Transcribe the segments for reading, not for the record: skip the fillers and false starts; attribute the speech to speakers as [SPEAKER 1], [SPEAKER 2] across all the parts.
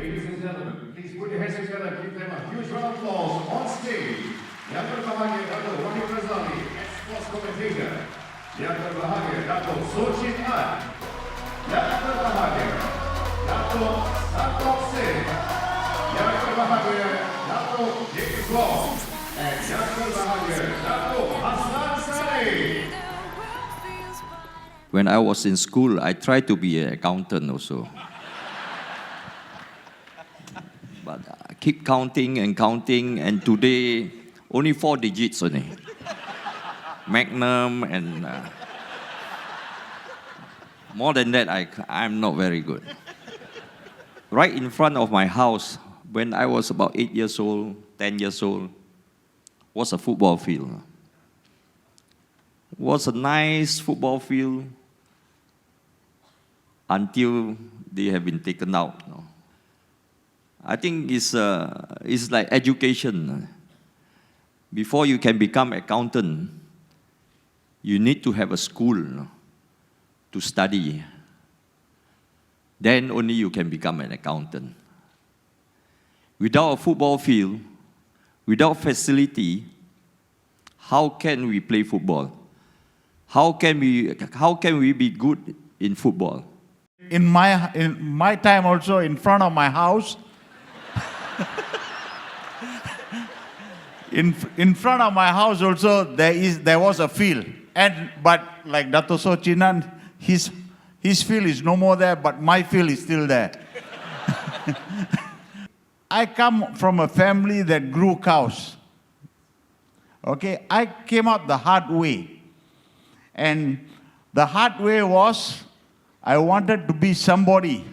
[SPEAKER 1] Ladies and gentlemen, please put your hands together, give them a huge round of applause on stage. Yang berbahagia Dato' Wahid Razali, ex-sports commentator. Yang berbahagia Dato' Sochin An. Yang berbahagia Dato' Santok Singh. Yang berbahagia Dato' James Wong. And yang berbahagia Dato' Hassan Saleh.
[SPEAKER 2] When I was in school, I tried to be an accountant also. But I keep counting, and today, only 4 digits only. Magnum and more than that, I'm not very good. Right in front of my house, when I was about 8 years old, 10 years old, was a football field. Was a nice football field until they have been taken out. I think it's like education. Before you can become accountant, you need to have a school to study. Then only you can become an accountant. Without a football field, without facility, how can we play football? How can we be good in football?
[SPEAKER 3] In my time also, in front of my house, in front of my house also there was a field, but like Dato' Sochinan, his field is no more there, but my field is still there. I come from a family that grew cows. Okay, I came out the hard way, and the hard way was I wanted to be somebody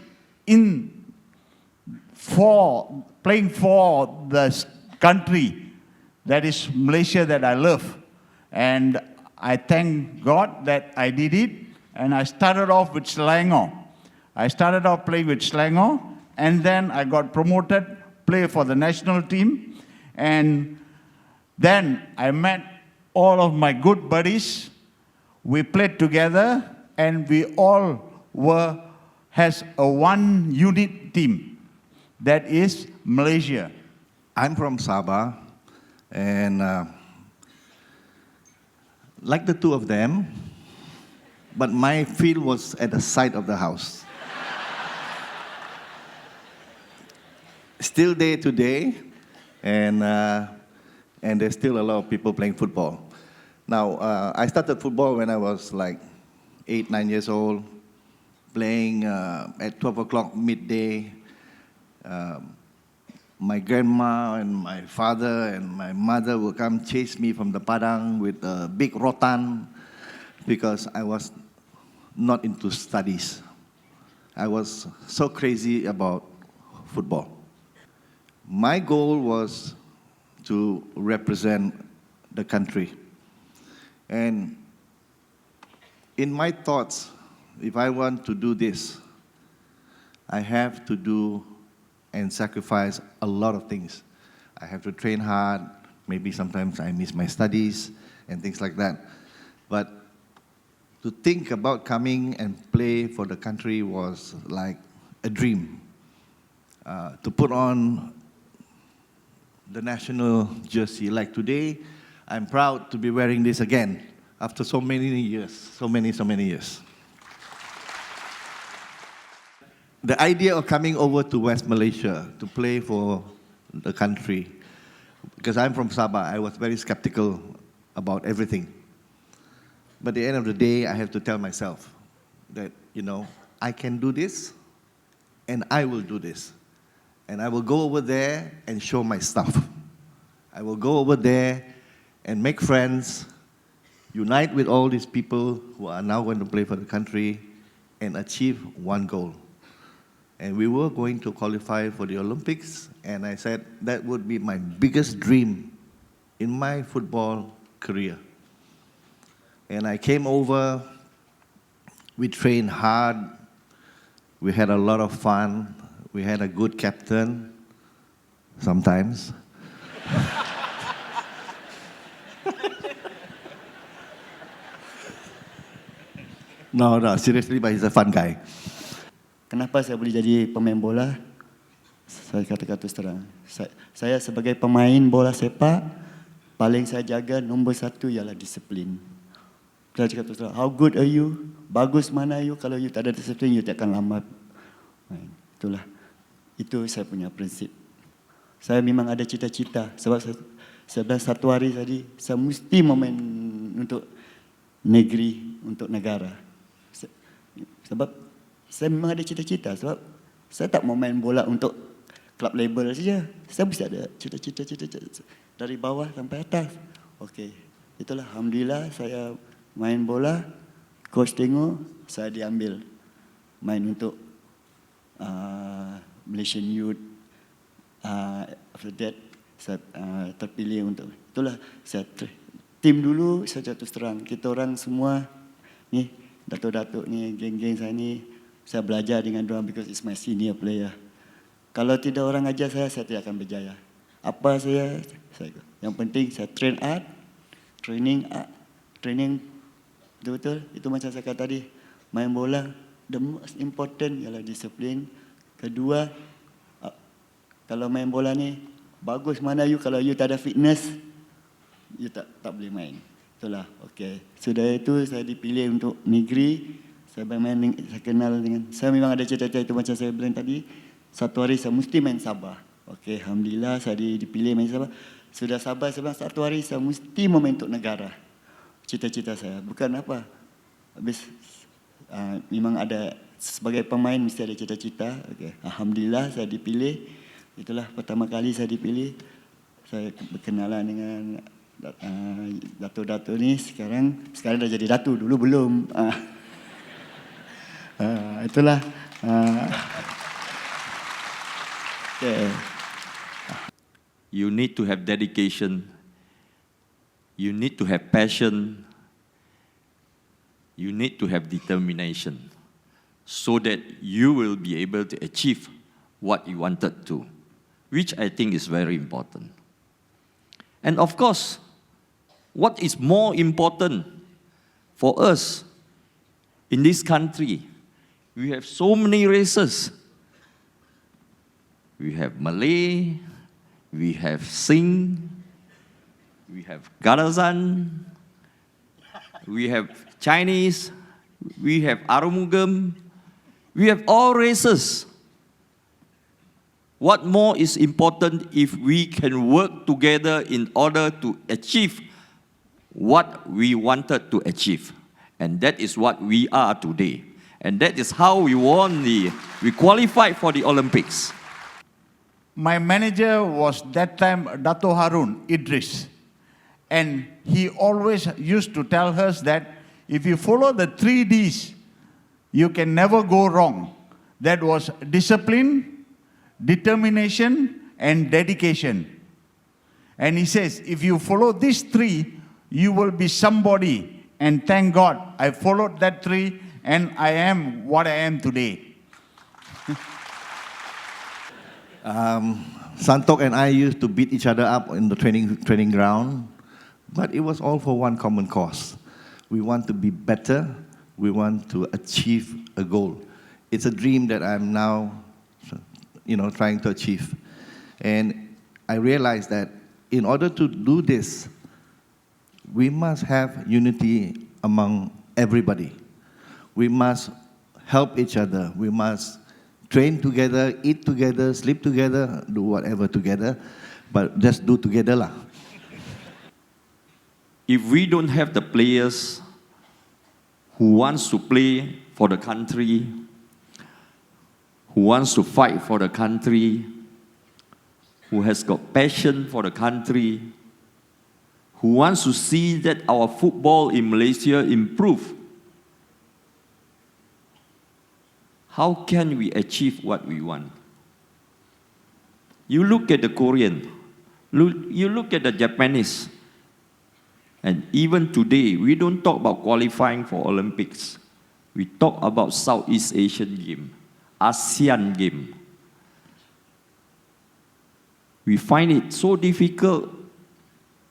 [SPEAKER 3] playing for the country that is Malaysia that I love. And I thank God that I did it. And I started off with Selangor. I started off playing with Selangor, and then I got promoted, play for the national team. And then I met all of my good buddies. We played together, and we all has a one unit team, that is Malaysia.
[SPEAKER 4] I'm from Sabah, and like the two of them, but my field was at the side of the house. Still day to day, and there's still a lot of people playing football. Now, I started football when I was like 8, 9 years old, playing at 12 o'clock midday. My grandma and my father and my mother would come chase me from the padang with a big rotan because I was not into studies. I was so crazy about football. My goal was to represent the country. And in my thoughts, if I want to do this, I have to do and sacrifice a lot of things. I have to train hard. Maybe sometimes I miss my studies and things like that. But to think about coming and play for the country was like a dream. To put on the national jersey. Like today, I'm proud to be wearing this again after so many years, so many years. The idea of coming over to West Malaysia to play for the country, because I'm from Sabah, I was very skeptical about everything. But at the end of the day, I have to tell myself that, I can do this, and I will do this. And I will go over there and show my stuff. I will go over there and make friends, unite with all these people who are now going to play for the country, and achieve one goal. And we were going to qualify for the Olympics, and I said that would be my biggest dream in my football career. And I came over, we trained hard, we had a lot of fun, we had a good captain, sometimes. No, seriously, but he's a fun guy.
[SPEAKER 5] Kenapa saya boleh jadi pemain bola? Saya kata terus terang, saya sebagai pemain bola sepak, paling saya jaga nombor satu ialah disiplin. Saya cakap terus terang, how good are you? Bagus mana you? Kalau you tak ada disiplin, you tak akan lambat. Itulah, itu saya punya prinsip. Saya memang ada cita-cita, sebab saya bilang satu hari tadi, saya mesti memain untuk negeri, untuk negara. Sebab saya memang ada cita-cita, sebab saya tak mau main bola untuk klub label saja. Saya mesti ada cita-cita dari bawah sampai atas. Okey, itulah alhamdulillah saya main bola, coach tengok, saya diambil main untuk Malaysian Youth. After that saya terpilih untuk, itulah saya tim dulu. Saya terus terang, kita orang semua ni, datuk-datuk ni, geng-geng saya ni, saya belajar dengan diorang because it's my senior player. Kalau tidak orang ajar saya tidak akan berjaya. Apa saya yang penting saya training betul-betul. Itu macam saya kata tadi, main bola, the most important ialah disiplin. Kedua, kalau main bola ni, bagus mana you, kalau you tak ada fitness, you tak boleh main. Itulah, okey. Sudah itu saya dipilih untuk negeri. Saya kenal dengan, saya memang ada cita-cita itu macam saya bilang tadi. Satu hari saya mesti main Sabah. Okey, alhamdulillah saya dipilih main Sabah. Sudah Sabah, saya bilang satu hari saya mesti memain untuk negara. Cita-cita saya, bukan apa. Habis memang ada, sebagai pemain mesti ada cita-cita. Okey, alhamdulillah saya dipilih. Itulah pertama kali saya dipilih. Saya berkenalan dengan datuk-datuk ni. Sekarang dah jadi datuk, dulu belum. Itulah. Okay.
[SPEAKER 2] You need to have dedication. You need to have passion. You need to have determination, so that you will be able to achieve what you wanted to, which I think is very important. And of course, what is more important for us in this country, we have so many races. We have Malay, we have Singh, we have Garazan, we have Chinese, we have Arumugam, we have all races. What more is important if we can work together in order to achieve what we wanted to achieve? And that is what we are today. And that is how we qualified for the Olympics.
[SPEAKER 3] My manager was that time Dato Harun Idris. And he always used to tell us that if you follow the 3 Ds, you can never go wrong. That was discipline, determination, and dedication. And he says, if you follow these 3, you will be somebody. And thank God, I followed that 3, and I am what I am today.
[SPEAKER 4] Santok and I used to beat each other up in the training ground, but it was all for one common cause. We want to be better. We want to achieve a goal. It's a dream that I'm now, trying to achieve. And I realized that in order to do this, we must have unity among everybody. We must help each other. We must train together, eat together, sleep together, do whatever together, but just do together lah.
[SPEAKER 2] If we don't have the players who wants to play for the country, who wants to fight for the country, who has got passion for the country, who wants to see that our football in Malaysia improve, how can we achieve what we want? You look at the Korean, you look at the Japanese, and even today, we don't talk about qualifying for Olympics. We talk about Southeast Asian game, ASEAN game. We find it so difficult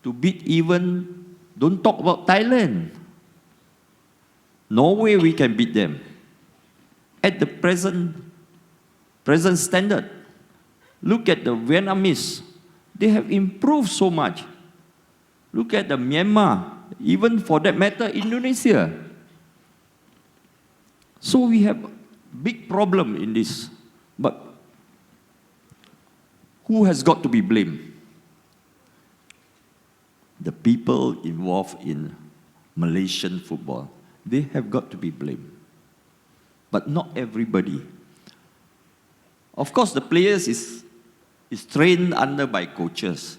[SPEAKER 2] to beat even, don't talk about Thailand. Norway, we can beat them. At the present standard, Look at the Vietnamese. They have improved so much. Look at the Myanmar, even for that matter, Indonesia. So we have big problem in this. But who has got to be blamed? The people involved in Malaysian football. They have got to be blamed. But not everybody. Of course, the players is trained under by coaches.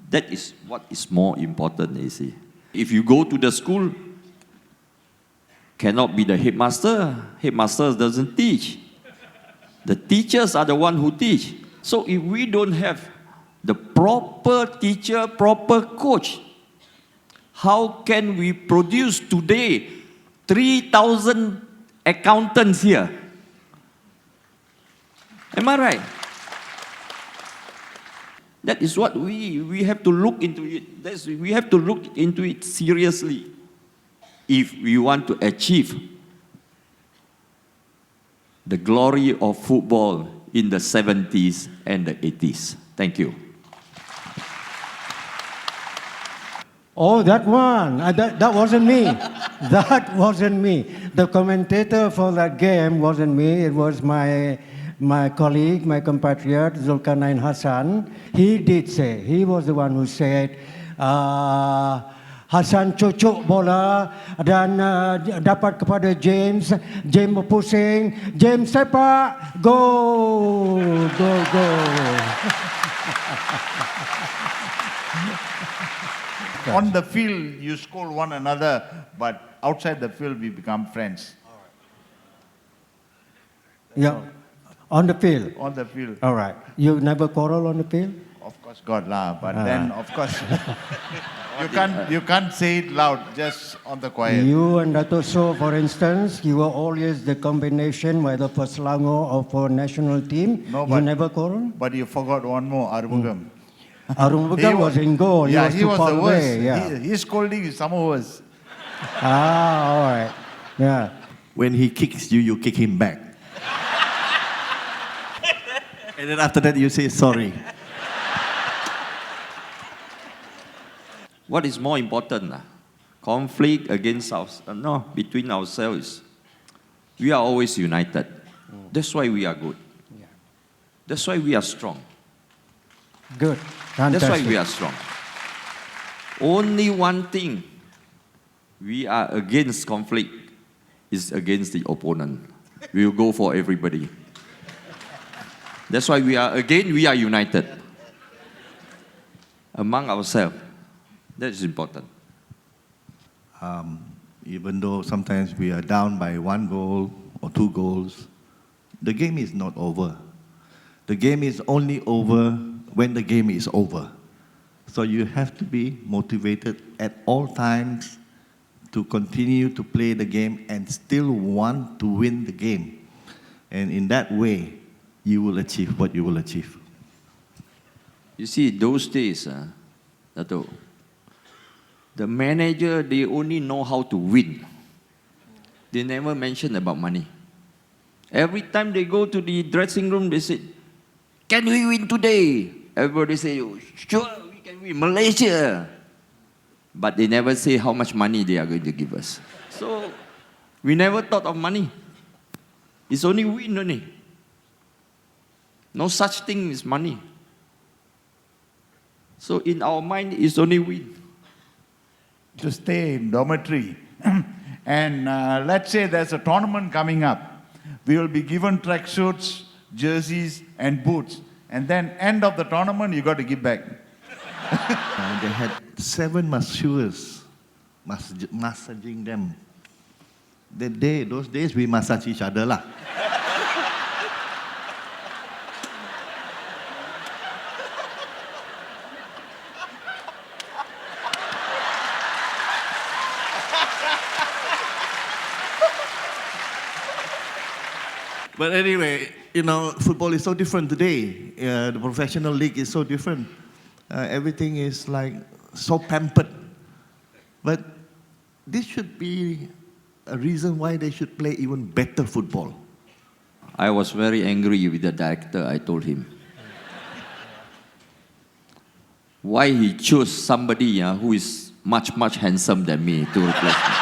[SPEAKER 2] That is what is more important, you see. If you go to the school, cannot be the headmaster. Headmaster doesn't teach. The teachers are the one who teach. So if we don't have the proper teacher, proper coach, how can we produce today 3,000 accountants here? Am I right? That is what we have to look into it. We have to look into it seriously if we want to achieve the glory of football in the 70s and the 80s. Thank you.
[SPEAKER 6] Oh, that one. That wasn't me. That wasn't me. The commentator for that game wasn't me. It was my colleague, my compatriot, Zulkarnain Hassan. He did say, he was the one who said, Hassan cucuk bola dan dapat kepada James. James berpusing. James sepak. Go. Go, go.
[SPEAKER 3] On the field, you scold one another, but outside the field, we become friends.
[SPEAKER 6] Yeah. On the field.
[SPEAKER 3] On the field,
[SPEAKER 6] All right. You never quarrel on the field?
[SPEAKER 3] of course, God lah. But then, of course, you can't say it loud, just on the quiet.
[SPEAKER 6] You and Dato' So, for instance, you were always the combination, whether for Selangor or for national team.
[SPEAKER 3] No,
[SPEAKER 6] You
[SPEAKER 3] but-
[SPEAKER 6] never quarrel?
[SPEAKER 3] But you forgot one more, Arumugam.
[SPEAKER 6] Arumugam was in goal.
[SPEAKER 3] Yeah,
[SPEAKER 6] he
[SPEAKER 3] he
[SPEAKER 6] was
[SPEAKER 3] was
[SPEAKER 6] too
[SPEAKER 3] the
[SPEAKER 6] far
[SPEAKER 3] worst.
[SPEAKER 6] away. Yeah.
[SPEAKER 3] His scolding is some worse.
[SPEAKER 6] All right. Yeah.
[SPEAKER 4] When he kicks you, you kick him back. And then after that, you say sorry.
[SPEAKER 2] What is more important? Conflict between ourselves. We are always united. That's why we are good. That's why we are strong.
[SPEAKER 6] Good.
[SPEAKER 2] That's why
[SPEAKER 6] Fantastic.
[SPEAKER 2] we are strong. Only one thing we are against conflict is against the opponent. We will go for everybody. That's why we are united among ourselves. That is important.
[SPEAKER 4] Even though sometimes we are down by 1 goal or 2 goals, the game is not over. The game is only over when the game is over. So you have to be motivated at all times to continue to play the game and still want to win the game. And in that way, you will achieve what you will achieve.
[SPEAKER 2] You see, those days, Dato', the manager, they only know how to win. They never mention about money. Every time they go to the dressing room, they say, "Can we win today?" Everybody say, "Sure, we can win Malaysia." But they never say how much money they are going to give us. So we never thought of money. It's only win only. No such thing as money. So in our mind, it's only win.
[SPEAKER 3] To stay in dormitory. And let's say there's a tournament coming up. We will be given tracksuits, jerseys, and boots. And then end of the tournament, you got to give back.
[SPEAKER 4] They had 7 masseurs massaging them. Those days, we massage each other lah. But anyway, football is so different today. The professional league is so different. Everything is like so pampered. But this should be a reason why they should play even better football.
[SPEAKER 2] I was very angry with the director, I told him. why he chose somebody who is much, much handsome than me to replace me.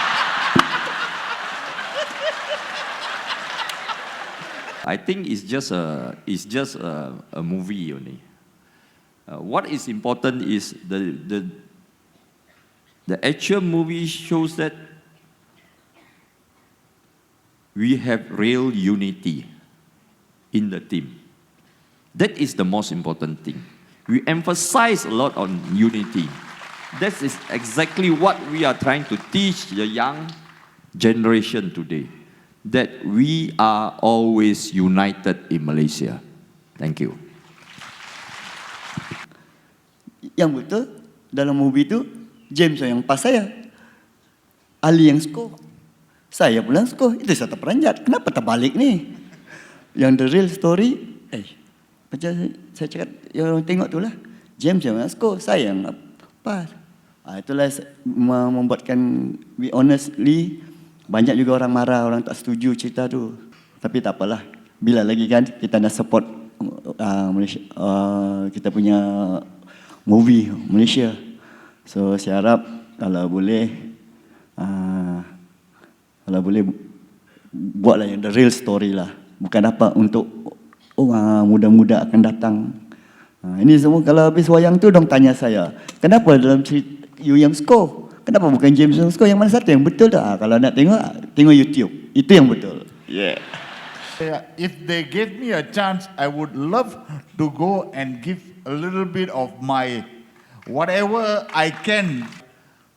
[SPEAKER 2] I think it's just a movie only. What is important is the actual movie shows that we have real unity in the team. That is the most important thing. We emphasize a lot on unity. That is exactly what we are trying to teach the young generation today. That we are always united in Malaysia. Thank you.
[SPEAKER 5] Yang betul, dalam movie tu, James yang pas saya. Ali yang skor. Saya pula skor. Itu saya terperanjat. Kenapa terbalik ni? Yang the real story, macam saya cakap, yang orang tengok tu lah. James yang skor, saya yang pas. Itulah membuatkan, we honestly, banyak juga orang marah, orang tak setuju cerita tu. Tapi tak apalah. Bila lagi kan kita nak support Malaysia, kita punya movie Malaysia. So saya harap kalau boleh buatlah yang the real story lah. Bukan apa untuk muda-muda akan datang. Ini semua kalau habis wayang tu dong tanya saya, kenapa dalam cerita you yang score? Kenapa bukan James yang score? Yang mana satu yang betul dah? Kalau nak tengok YouTube. Itu yang betul. Yeah.
[SPEAKER 3] If they gave me a chance, I would love to go and give a little bit of my whatever I can.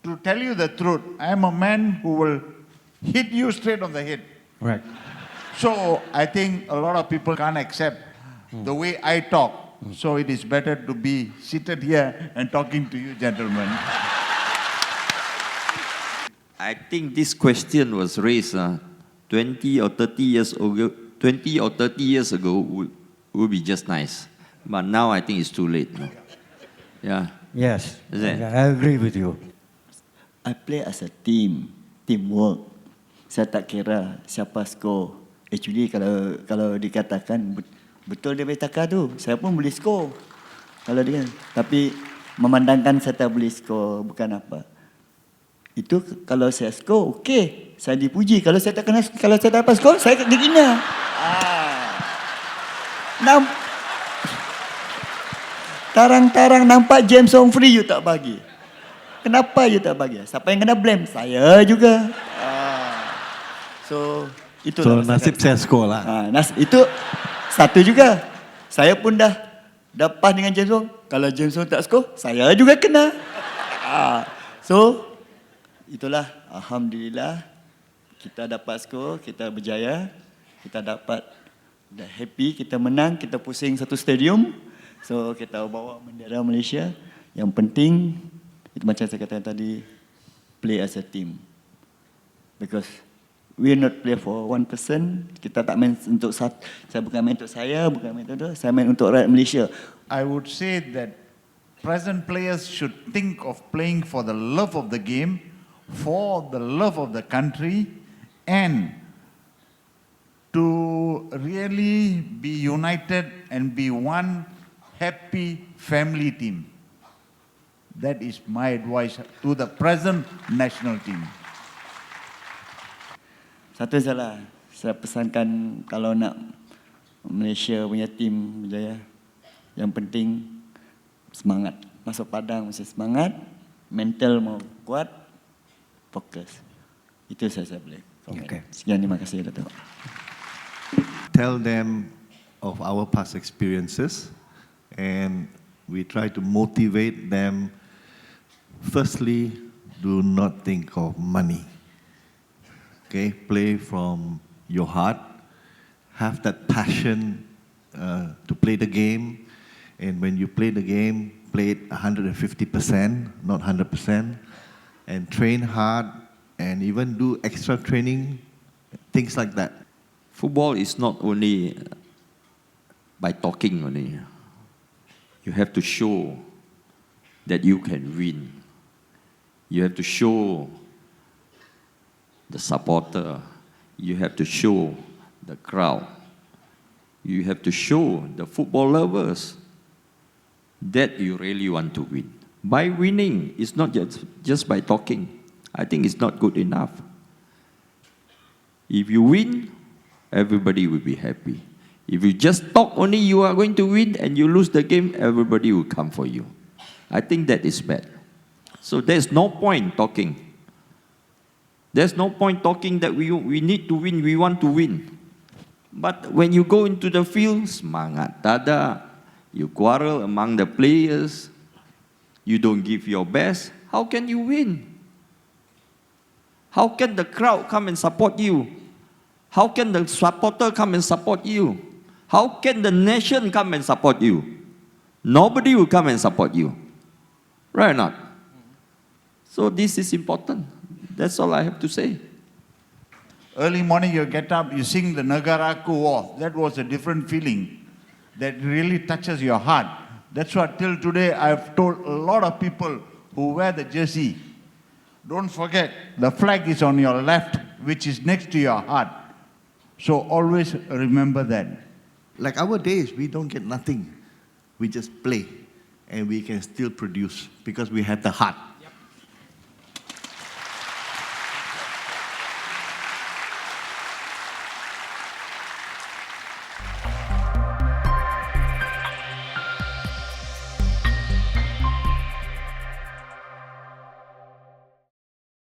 [SPEAKER 3] To tell you the truth, I am a man who will hit you straight on the head.
[SPEAKER 6] Right.
[SPEAKER 3] So I think a lot of people can't accept the way I talk. So it is better to be seated here and talking to you gentlemen.
[SPEAKER 2] I think this question was raised 20 or 30 years ago. 20 or 30 years ago would be just nice, but now I think it's too late. No? Yeah.
[SPEAKER 6] Yes,
[SPEAKER 2] Is it?
[SPEAKER 6] I agree with you.
[SPEAKER 5] I play as a teamwork. Saya tak kira siapa skor. Actually kalau dikatakan betul dia bertakar tu, saya pun boleh skor. Kalau dia, tapi memandangkan saya tak boleh skor bukan apa. Itu kalau saya skor, okey, saya dipuji. Kalau saya tak dapat skor, saya dihina. Tarang-tarang nampak James on free you tak bagi. Kenapa you tak bagi? Siapa yang kena blame? Saya juga. So itulah.
[SPEAKER 7] So nasib saya skor lah.
[SPEAKER 5] Itu satu juga. Saya pun dah pas dengan James Wong. Kalau James Wong tak skor, saya juga kena. So itulah, alhamdulillah kita dapat skor, kita berjaya, kita dapat happy, kita menang, kita pusing satu stadium. So kita bawa bendera Malaysia. Yang penting itu macam saya katakan tadi, play as a team. Because we not play for one person. Kita tak main untuk saya bukan main untuk saya, bukan main untuk saya main untuk rakyat Malaysia.
[SPEAKER 3] I would say that present players should think of playing for the love of the game, for the love of the country, and to really be united and be one happy family team. That is my advice to the present national team.
[SPEAKER 5] Satu salah, saya pesankan kalau nak Malaysia punya tim berjaya, yang penting semangat. Masuk padang mesti semangat, mental mau kuat, fokus. Itu saya boleh komen.
[SPEAKER 6] Okay.
[SPEAKER 5] Sekian, terima kasih Dato'.
[SPEAKER 4] Tell them of our past experiences, and we try to motivate them. Firstly, do not think of money. Okay, play from your heart. Have that passion to play the game, and when you play the game, play it 150%, not 100%, and train hard, and even do extra training, things like that.
[SPEAKER 2] Football is not only by talking only. You have to show that you can win. You have to show the supporter. You have to show the crowd. You have to show the football lovers that you really want to win. By winning, it's not just by talking. I think it's not good enough. If you win, everybody will be happy. If you just talk only you are going to win and you lose the game, everybody will come for you. I think that is bad. So there's no point talking. There's no point talking that we need to win, we want to win. But when you go into the field, semangat tada, you quarrel among the players, you don't give your best, how can you win? How can the crowd come and support you? How can the supporter come and support you? How can the nation come and support you? Nobody will come and support you. Right or not? So this is important. That's all I have to say.
[SPEAKER 3] Early morning you get up, you sing the Negaraku War. That was a different feeling that really touches your heart. That's what till today I've told a lot of people who wear the jersey. Don't forget, the flag is on your left, which is next to your heart. So always remember that.
[SPEAKER 4] Like our days, we don't get nothing. We just play, and we can still produce because we have the heart.